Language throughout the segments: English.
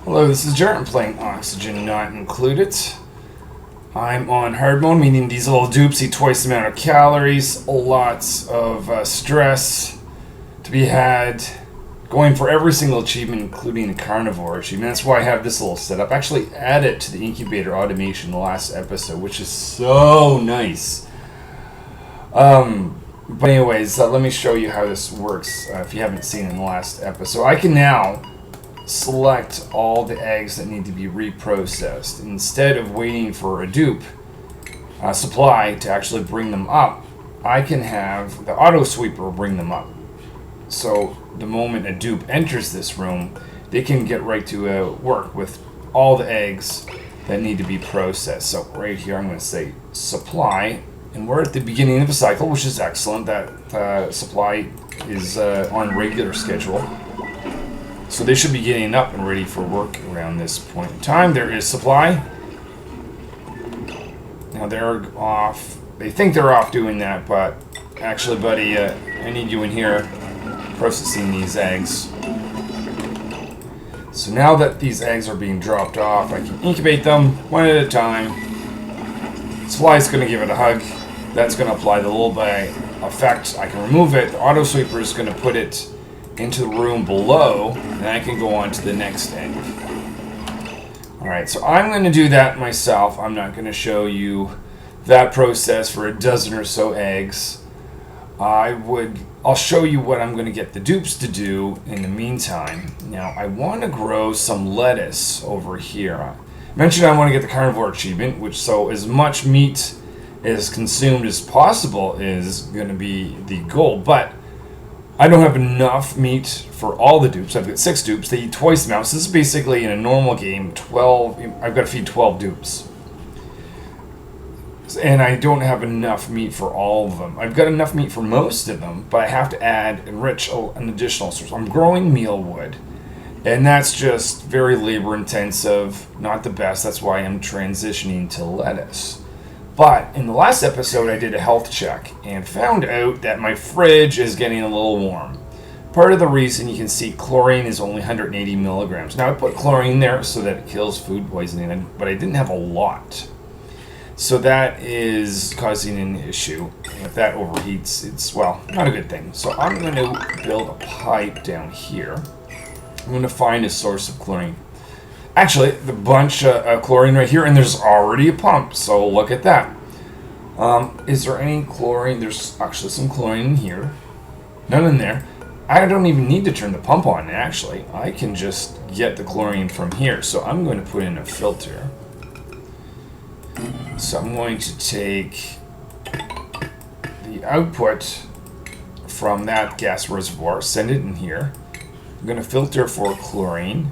Hello, this is Jared. I'm playing Oxygen Not Included. I'm on hard mode, meaning these little dupes eat twice the amount of calories, lots of stress to be had, going for every single achievement, including the carnivore achievement. That's why I have this little setup. I actually added to the incubator automation in the last episode, which is so nice. But anyways, let me show you how this works if you haven't seen it in the last episode. I can now select all the eggs that need to be reprocessed. Instead of waiting for a dupe supply to actually bring them up, I can have the auto sweeper bring them up. So the moment a dupe enters this room, they can get right to work with all the eggs that need to be processed. So right here I'm going to say supply, and we're at the beginning of the cycle, which is excellent. That supply is on regular schedule. So they should be getting up and ready for work around this point in time. There is supply. Now they're off. They think they're off doing that, but actually, buddy, I need you in here processing these eggs. So now that these eggs are being dropped off, I can incubate them one at a time. Supply's going to give it a hug. That's going to apply the lullaby effect. I can remove it. The auto sweeper is going to put it into the room below, and I can go on to the next egg. Alright, so I'm going to do that myself. I'm not going to show you that process for a dozen or so eggs. I'll show you what I'm going to get the dupes to do in the meantime. Now, I want to grow some lettuce over here. I mentioned I want to get the carnivore achievement, which so as much meat as consumed as possible is going to be the goal, but I don't have enough meat for all the dupes. I've got 6 dupes. They eat twice the amount. So this is basically, in a normal game, 12. I've got to feed 12 dupes. And I don't have enough meat for all of them. I've got enough meat for most of them, but I have to enrich an additional source. I'm growing mealwood, and that's just very labor intensive, not the best. That's why I'm transitioning to lettuce. But in the last episode, I did a health check and found out that my fridge is getting a little warm. Part of the reason you can see chlorine is only 180 milligrams. Now, I put chlorine there so that it kills food poisoning, but I didn't have a lot. So that is causing an issue. If that overheats, it's, well, not a good thing. So I'm going to build a pipe down here. I'm going to find a source of chlorine. Actually, the bunch of chlorine right here, and there's already a pump, so look at that. Is there any chlorine? There's actually some chlorine in here. None in there. I don't even need to turn the pump on, actually. I can just get the chlorine from here. So I'm going to put in a filter. So I'm going to take the output from that gas reservoir, send it in here. I'm going to filter for chlorine.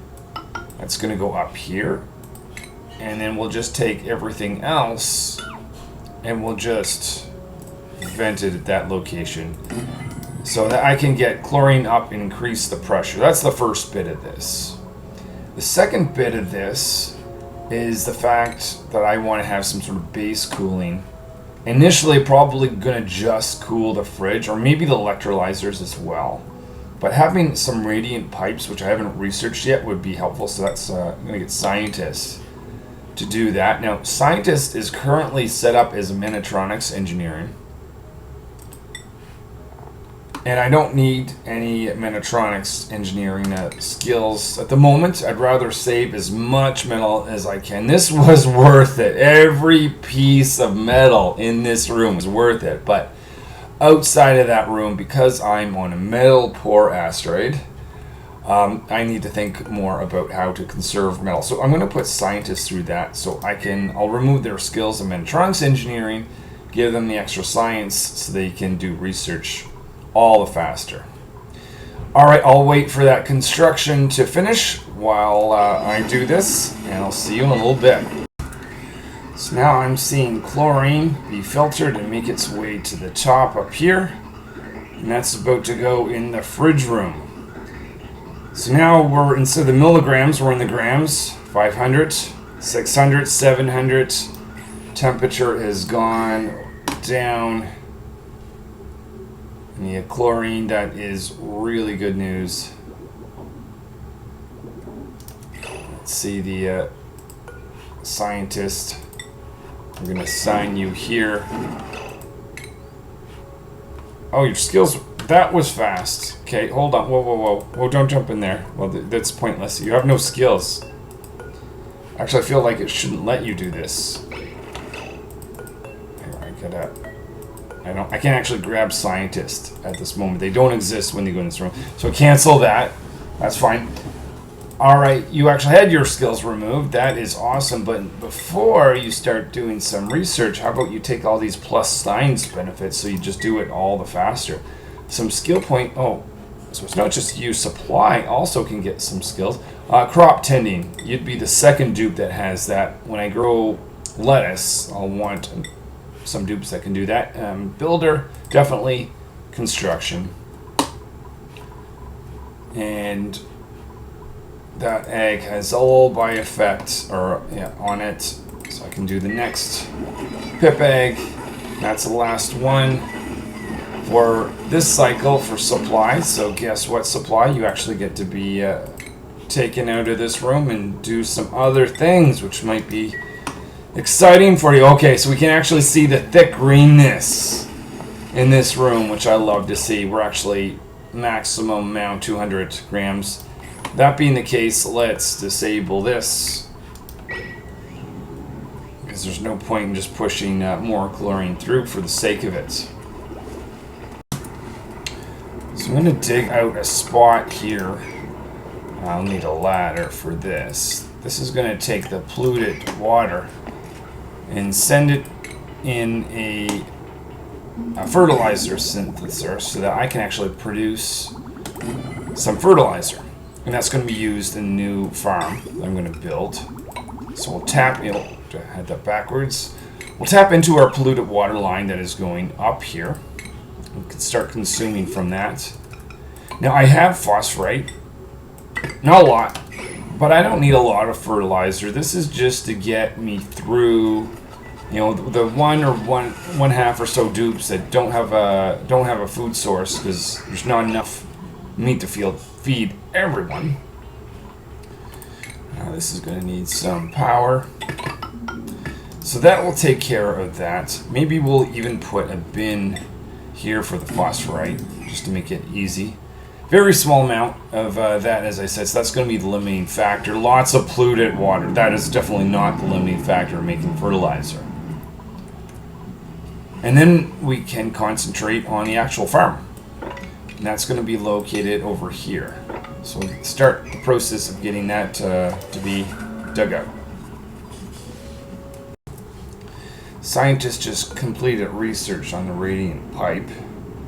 That's going to go up here, and then we'll just take everything else and we'll just vent it at that location so that I can get chlorine up and increase the pressure. That's the first bit of this. The second bit of this is the fact that I want to have some sort of base cooling. Initially, probably going to just cool the fridge, or maybe the electrolyzers as well. But having some radiant pipes, which I haven't researched yet, would be helpful. So that's I'm going to get Scientist to do that. Now, Scientist is currently set up as Minitronics Engineering. And I don't need any Minitronics Engineering skills at the moment. I'd rather save as much metal as I can. This was worth it. Every piece of metal in this room was worth it. But outside of that room, because I'm on a metal-poor asteroid, I need to think more about how to conserve metal. So I'm going to put scientists through that, so I'll remove their skills in Minitronics Engineering, give them the extra science so they can do research all the faster. Alright, I'll wait for that construction to finish while I do this, and I'll see you in a little bit. So now I'm seeing chlorine be filtered and make its way to the top up here. And that's about to go in the fridge room. So now instead of the milligrams, we're in the grams. 500, 600, 700. Temperature has gone down. And the chlorine, that is really good news. Let's see the scientist. I'm going to assign you here. Oh, your skills. That was fast. Okay, hold on. Whoa, whoa, whoa. Whoa, don't jump in there. Well, that's pointless. You have no skills. Actually, I feel like it shouldn't let you do this. I can't actually grab scientist at this moment. They don't exist when you go in this room. So cancel that. That's fine. Alright, you actually had your skills removed. That is awesome. But before you start doing some research, how about you take all these plus signs benefits so you just do it all the faster. Some skill point. Oh, so it's not just you. Supply also can get some skills. Crop tending. You'd be the second dupe that has that. When I grow lettuce, I'll want some dupes that can do that. Builder, definitely. Construction. And that egg has all by effect on it. So I can do the next pip egg. That's the last one for this cycle for supply. So guess what, supply? You actually get to be taken out of this room and do some other things, which might be exciting for you. Okay, so we can actually see the thick greenness in this room, which I love to see. We're actually maximum amount 200 grams. That being the case, let's disable this, because there's no point in just pushing more chlorine through for the sake of it. So I'm going to dig out a spot here. I'll need a ladder for this. This is going to take the polluted water and send it in a fertilizer synthesizer so that I can actually produce some fertilizer. And that's going to be used in the new farm that I'm going to build. So we'll tap, had that backwards. We'll tap into our polluted water line that is going up here. We can start consuming from that. Now I have phosphorite. Not a lot, but I don't need a lot of fertilizer. This is just to get me through, the one half or so dupes that don't have a food source, because there's not enough meat to feed everyone. This is going to need some power, so that will take care of that. Maybe we'll even put a bin here for the phosphorite just to make it easy. Very small amount of that, as I said, so that's going to be the limiting factor. Lots of polluted water. That is definitely not the limiting factor in making fertilizer. And then we can concentrate on the actual farm. And that's going to be located over here. So we'll start the process of getting that to be dug out. Scientists just completed research on the radiant pipe.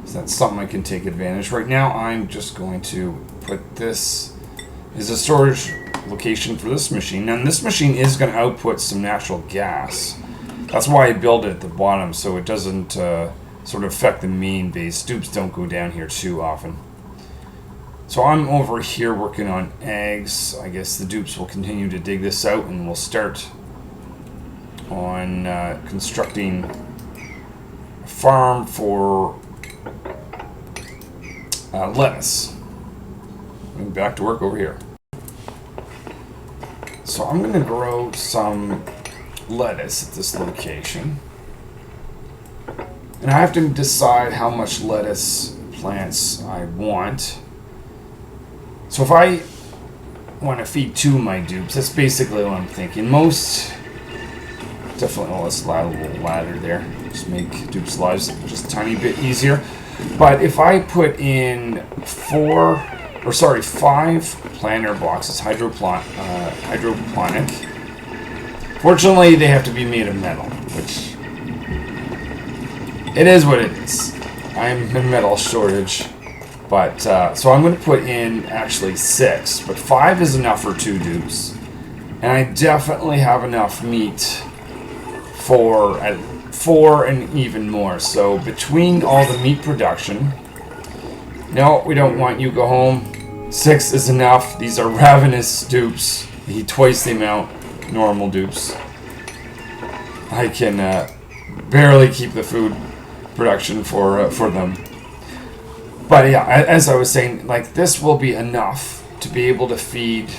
So that's something I can take advantage. Right now I'm just going to put this as a storage location for this machine. Now this machine is going to output some natural gas. That's why I built it at the bottom, so it doesn't sort of affect the main base. Dupes don't go down here too often. So I'm over here working on eggs. I guess the dupes will continue to dig this out, and we'll start on constructing a farm for lettuce. Back to work over here. So I'm going to grow some lettuce at this location. And I have to decide how much lettuce plants I want. So if I want to feed two of my dupes, that's basically what I'm thinking. Definitely, let's add a little ladder there. Just make dupes' lives just a tiny bit easier. But if I put in 5 planter boxes, hydroponic. Fortunately, they have to be made of metal, which it is what it is. I'm in metal shortage, but so I'm going to put in actually 6, but 5 is enough for 2 dupes, and I definitely have enough meat for 4 and even more. So between all the meat production, no, we don't want you go home. 6 is enough. These are ravenous dupes. They eat twice the amount normal dupes. I can barely keep the food production for them. But yeah, as I was saying, like this will be enough to be able to feed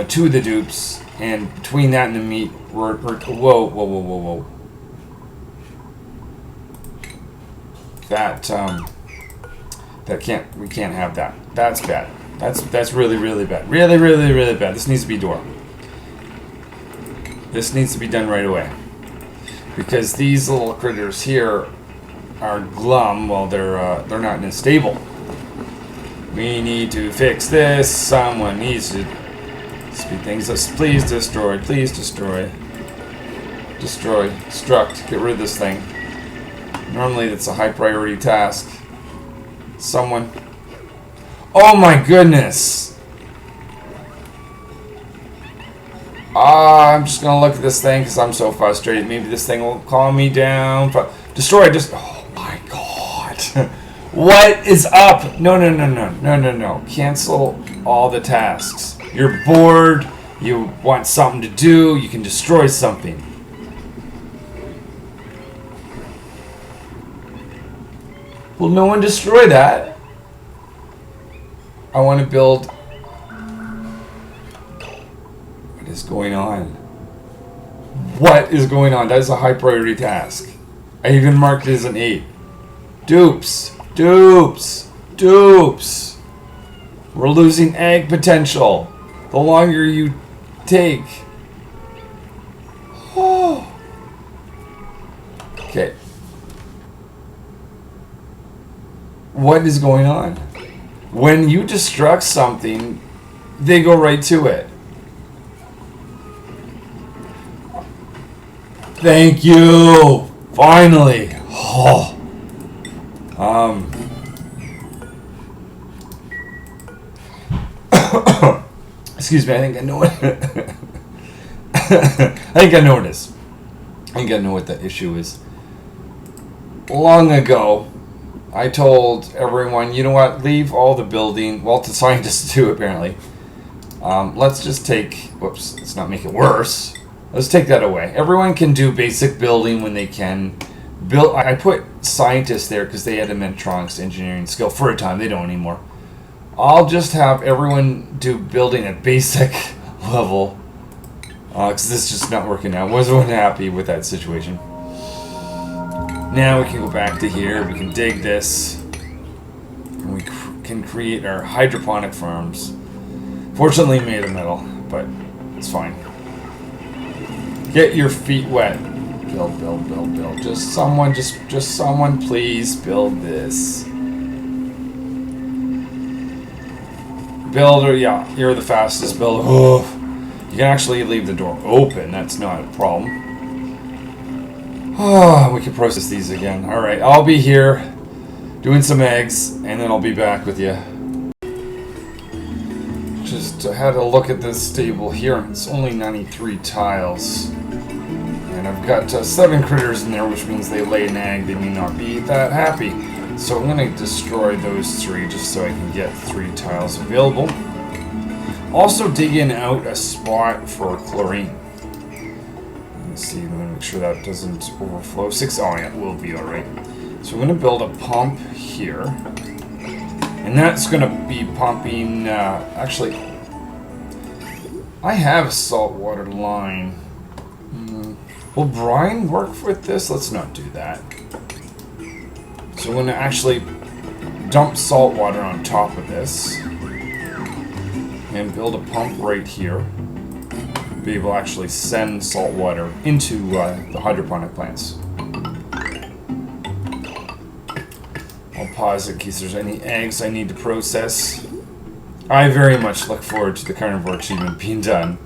2 of the dupes, and between that and the meat, we're whoa. We can't have that. That's bad. That's really bad. Really bad. This needs to be a door. This needs to be done right away. Because these little critters here are glum while they're not in a stable. We need to fix this. Someone needs to speed things up. Please destroy. Please destroy. Destroy. Destruct. Get rid of this thing. Normally that's a high priority task. Someone. Oh my goodness! I'm just gonna look at this thing because I'm so frustrated. Maybe this thing will calm me down. Destroy. Just. Oh my god! What is up? No. Cancel all the tasks. You're bored. You want something to do. You can destroy something. Will no one destroy that? I want to build. What is going on? What is going on? That is a high priority task. I even marked it as an 8. Dupes. We're losing egg potential. The longer you take. Oh. Okay. What is going on? When you destruct something, they go right to it. Thank you! Finally! Oh. Excuse me, I think I know it. I think I know what it is. I think I know what the issue is. Long ago, I told everyone, you know what, leave all the building, well, to scientists too, apparently. Let's just take, whoops, let's not make it worse. Let's take that away. Everyone can do basic building when they can. I put scientists there because they had a mechatronics engineering skill for a time. They don't anymore. I'll just have everyone do building at basic level. Because this is just not working out. Wasn't happy with that situation. Now we can go back to here. We can dig this. And we can create our hydroponic farms. Fortunately made of metal, but it's fine. Get your feet wet. Build. Just someone, please build this. Builder, yeah, you're the fastest builder. Oh, you can actually leave the door open. That's not a problem. Oh, we can process these again. All right, I'll be here doing some eggs, and then I'll be back with you. Just had a look at this stable here, and it's only 93 tiles. And I've got 7 critters in there, which means they lay an egg. They may not be that happy. So I'm going to destroy those 3 just so I can get 3 tiles available. Also digging out a spot for chlorine. Let's see, I'm going to make sure that doesn't overflow. 6, oh yeah, it will be alright. So I'm going to build a pump here. And that's going to be pumping, actually, I have a saltwater line. Will brine work with this? Let's not do that. So I'm going to actually dump salt water on top of this. And build a pump right here. Be able to actually send salt water into the hydroponic plants. I'll pause in case there's any eggs I need to process. I very much look forward to the carnivore achievement being done.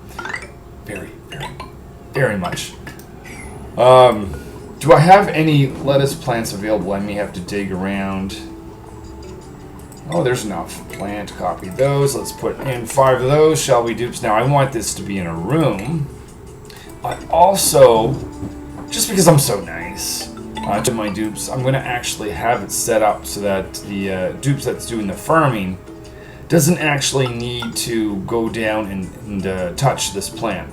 Very much. Do I have any lettuce plants available? I may have to dig around. Oh, there's enough. Plant, copy those. Let's put in 5 of those, shall we, dupes? Now, I want this to be in a room. But also, just because I'm so nice to my dupes, I'm going to actually have it set up so that the dupes that's doing the farming doesn't actually need to go down and touch this plant.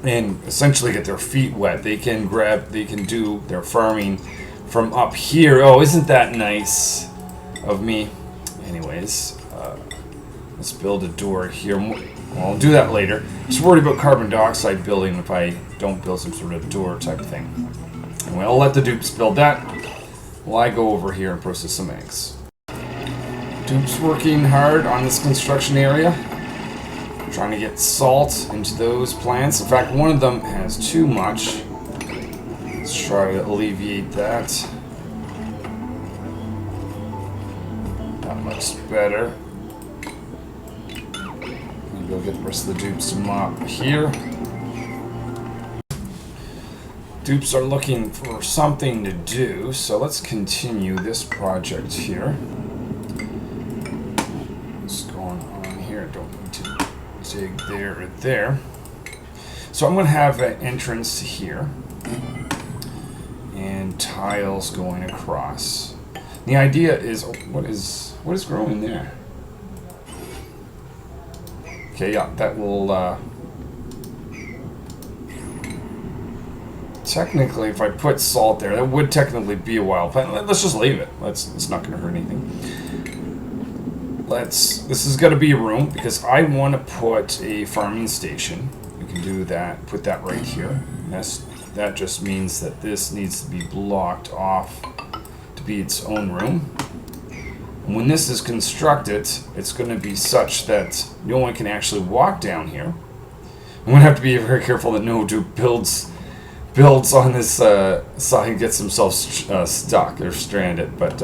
And essentially get their feet wet. They can do their farming from up here. Oh, isn't that nice of me? Anyways, let's build a door here. Well, I'll do that later. Just worried about carbon dioxide building if I don't build some sort of door type thing. Anyway, I'll let the dupes build that while I go over here and process some eggs. Dupe's working hard on this construction area, trying to get salt into those plants. In fact, one of them has too much. Let's try to alleviate that. That looks better. Maybe I'll get the rest of the dupes to mop here. Dupes are looking for something to do, so let's continue this project here. What's going on here? Don't need to dig there or there. So I'm going to have an entrance here and tiles going across. The idea is, what is growing there? Okay, yeah, that will technically, if I put salt there, that would technically be a wild plant. Let's just leave it. It's not going to hurt anything. This is going to be a room because I want to put a farming station. We can do that. Put that right here. That just means that this needs to be blocked off to be its own room. And when this is constructed, it's going to be such that no one can actually walk down here. I'm going to have to be very careful that no dupe builds on this side and gets himself stuck or stranded. But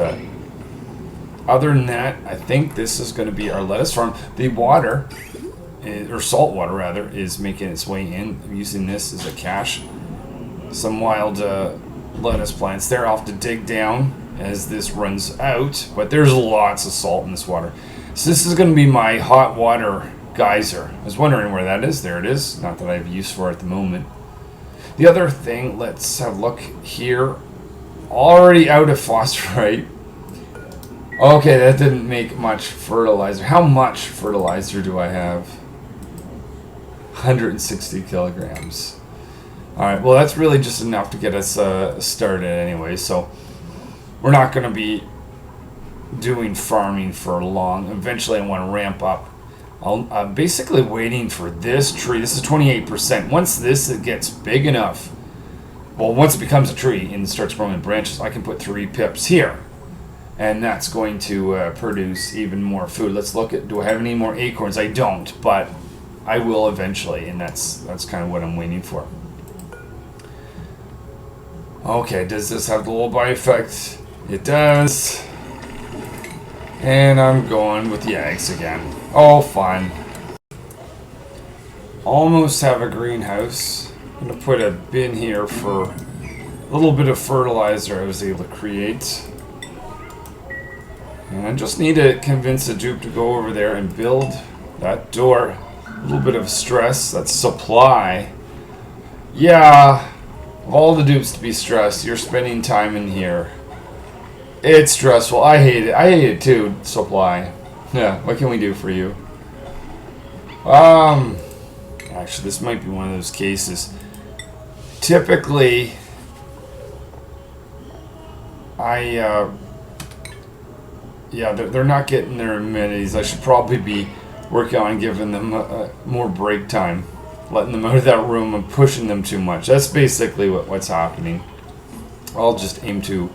other than that, I think this is going to be our lettuce farm. The water, or salt water rather, is making its way in. I'm using this as a cache. Some wild lettuce plants there. I'll have to dig down as this runs out, but there's lots of salt in this water. So this is going to be my hot water geyser. I was wondering where that is. There it is. Not that I have use for it at the moment. The other thing, let's have a look here. Already out of phosphorite. Okay, that didn't make much fertilizer. How much fertilizer do I have? 160 kilograms. Alright, well that's really just enough to get us started anyway, so we're not going to be doing farming for long. Eventually I want to ramp up. I'm basically waiting for this tree. This is 28%. Once this gets big enough, well, once it becomes a tree and starts growing branches, I can put 3 pips here. And that's going to produce even more food. Let's look at, do I have any more acorns? I don't, but I will eventually, and that's kind of what I'm waiting for. Okay, does this have the lullaby effect? It does. And I'm going with the eggs again. Oh, fun. Almost have a greenhouse. I'm going to put a bin here for a little bit of fertilizer I was able to create. And I just need to convince the dupe to go over there and build that door. A little bit of stress. That's supply. Yeah. Of all the dupes to be stressed, you're spending time in here. It's stressful. I hate it. I hate it too, supply. Yeah, what can we do for you? Actually, this might be one of those cases. Typically, yeah, they're not getting their amenities. I should probably be working on giving them more break time. Letting them out of that room and pushing them too much. That's basically what's happening. I'll just aim to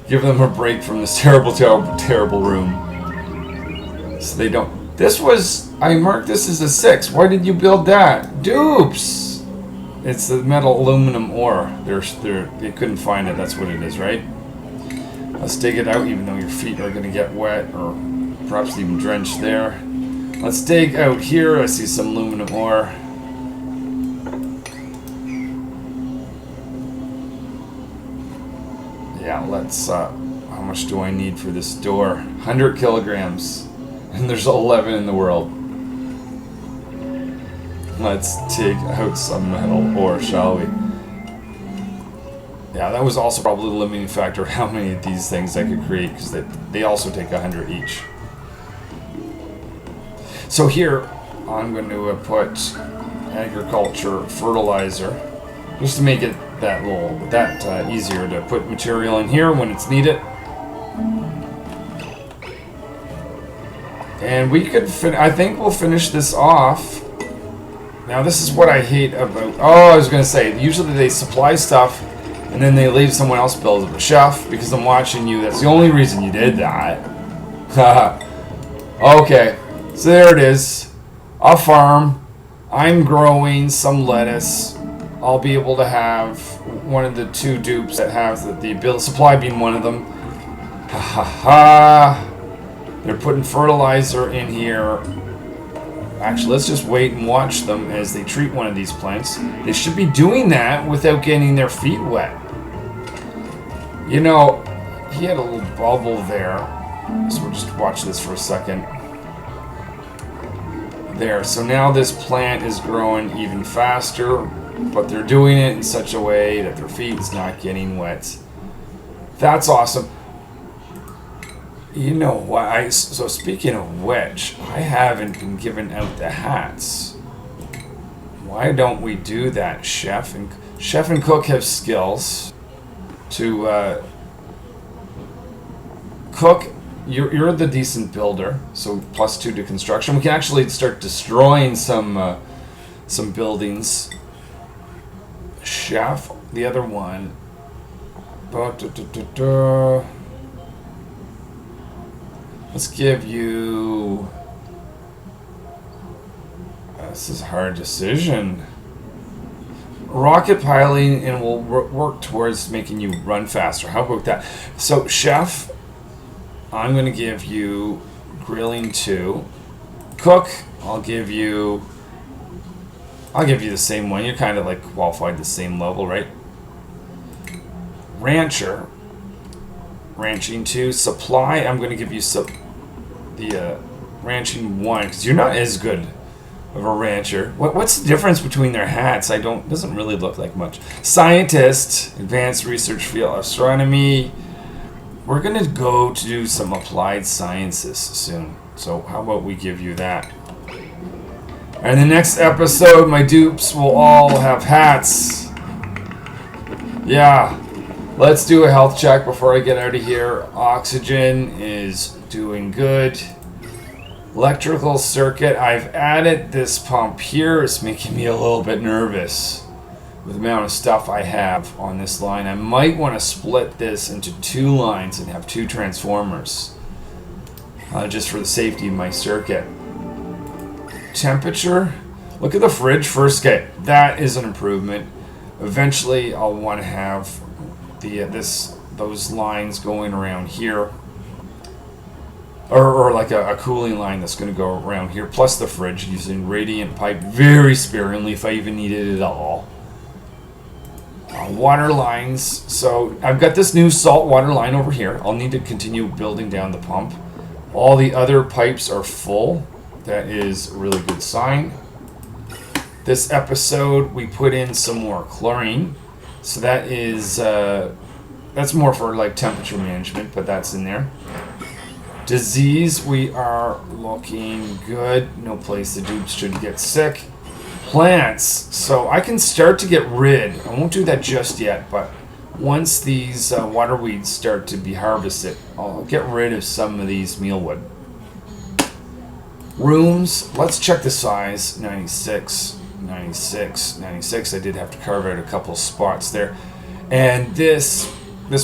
give them a break from this terrible, terrible, terrible room. So they don't... This was... I marked this as a 6. Why did you build that? Dupes! It's the metal aluminum ore. They couldn't find it. That's what it is, right? Let's dig it out, even though your feet are going to get wet or perhaps even drenched there. Let's dig out here. I see some aluminum ore. Yeah, let's, how much do I need for this door? 100 kilograms. And there's 11 in the world. Let's take out some metal ore, shall we? Yeah, that was also probably the limiting factor of how many of these things I could create, because they also take 100 each. So here, I'm going to put agriculture fertilizer, just to make it that easier to put material in here when it's needed. And we could I think we'll finish this off Now this is what I hate about... Oh, I was going to say, usually they supply stuff and then they leave someone else build it. But Chef, because I'm watching you, that's the only reason you did that. Okay, so there it is. A farm. I'm growing some lettuce. I'll be able to have one of the 2 dupes that have the ability, supply being one of them. Ha ha ha. They're putting fertilizer in here. Actually, let's just wait and watch them as they treat one of these plants. They should be doing that without getting their feet wet. You know, he had a little bubble there. So we'll just watch this for a second. There. So now this plant is growing even faster, but they're doing it in such a way that their feet is not getting wet. That's awesome. You know what? So speaking of which, I haven't been giving out the hats. Why don't we do that, Chef? And Chef and Cook have skills to cook. You're the decent builder, so +2 to construction. We can actually start destroying some buildings. Chef, the other one. Let's give you... This is a hard decision. Rocket piloting, and we'll work towards making you run faster. How about that? So, Chef, I'm going to give you grilling 2. Cook, I'll give you the same one. You're kind of like qualified the same level, right? Rancher, ranching 2. Supply, I'm going to give you the ranching 1 because you're not as good of a rancher. What's the difference between their hats? Doesn't really look like much. Scientist, advanced research field, astronomy. We're going to go to do some applied sciences soon. So how about we give you that? And the next episode, my dupes will all have hats. Yeah. Let's do a health check before I get out of here. Oxygen is doing good. Electrical circuit. I've added this pump here. It's making me a little bit nervous with the amount of stuff I have on this line. I might want to split this into 2 lines and have 2 transformers. Just for the safety of my circuit. Temperature. Look at the fridge first. Okay, that is an improvement. Eventually I'll want to have those lines going around here, or like a cooling line that's going to go around here, plus the fridge using radiant pipe very sparingly if I even needed it at all. Water lines. So I've got this new salt water line over here. I'll need to continue building down the pump. All the other pipes are full. That is a really good sign. This episode we put in some more chlorine. So that is that's more for like temperature management, but that's in there. Disease, we are looking good. No place the dupes should get sick. Plants, so I can start to get rid. I won't do that just yet, but once these water weeds start to be harvested, I'll get rid of some of these mealwood. Rooms, let's check the size. 96, 96, 96. I did have to carve out a couple spots there. And this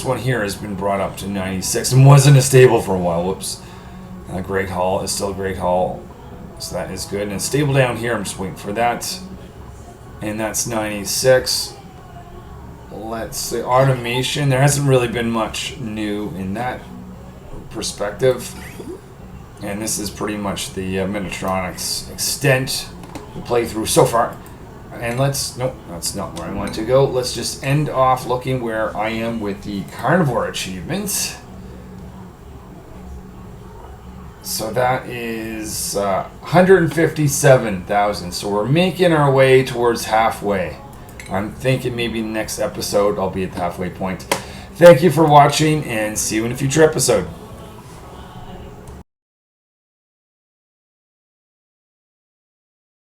one here has been brought up to 96 and wasn't a stable for a while. Whoops. Great Hall is still a Great Hall. So that is good. And it's stable down here. I'm just waiting for that. And that's 96. Let's see. Automation. There hasn't really been much new in that perspective. And this is pretty much the Minitronics extent the playthrough so far. And nope, that's not where I want to go. Let's just end off looking where I am with the carnivore achievements. So that is 157,000. So we're making our way towards halfway. I'm thinking maybe next episode I'll be at the halfway point. Thank you for watching and see you in a future episode.